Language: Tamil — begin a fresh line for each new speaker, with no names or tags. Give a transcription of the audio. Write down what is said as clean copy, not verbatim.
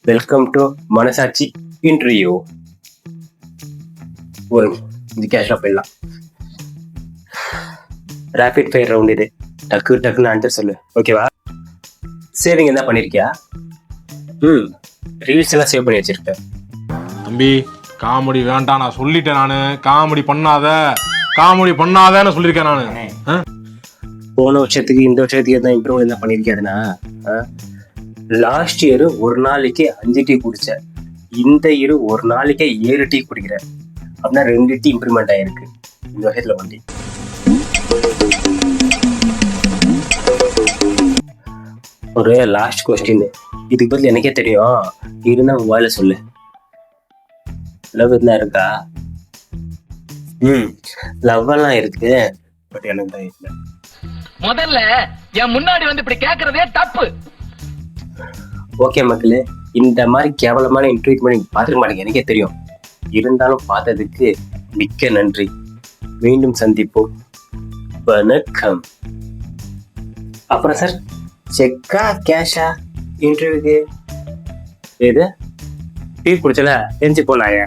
வெல்கம் டு மனசாட்சி இன்டர்வியூ. ஒரு இது கேஷாக போயிடலாம். ரேபிட் ஃபயர் ரவுண்ட் இது. டக்குன்னு ஆன்சர் சொல்லு, ஓகேவா? சேவிங் என்ன பண்ணியிருக்கியா? ரீல்ஸ் எல்லாம் சேவ் பண்ணி வச்சிருக்கேன்.
தம்பி காமெடி வேண்டாம், நான் சொல்லிட்டேன். நானு காமெடி பண்ணாதன்னு சொல்லியிருக்கேன் நானு.
போன வருஷத்துக்கு இந்த வருஷத்துக்கு எதாவது இம்ப்ரூவ் என்ன பண்ணியிருக்கேதுன்னா, லாஸ்ட் இயர் ஒரு நாளைக்கு 5 டீ குடிச்சேன். இந்த இயர் ஒரு நாளைக்கு 7 டீ குடிக்கிறேன். அப்படின்னா 2 டீ இம்ப்ரூவ்மெண்ட் ஆயிருக்கு இந்த வருஷத்துல வண்டி. ஒரு லாஸ்ட் கொஸ்டின், இதுக்கு பதில் எனக்கே தெரியும், இருந்தா மொபைல சொல்லு. லவ் என்ன இருக்கா? லவ் எல்லாம் இருக்கு, பட் எனக்கு தான் இல்லை.
முதல்ல என் முன்னாடி வந்து இப்படி கேக்குறதே தப்பு.
ஓகே மக்களே, இந்த மாதிரி கேவலமான இன்டர்வியூ பண்ணி பார்த்துக்க மாட்டேங்க, எனக்கே தெரியும். இருந்தாலும் பார்த்ததுக்கு மிக்க நன்றி. மீண்டும் சந்திப்போம். வணக்கம். அப்புறம் சார், செக்கா கேஷா இன்டர்வியூக்கு? எது டீ குடிச்சல தெரிஞ்சு போனாயா?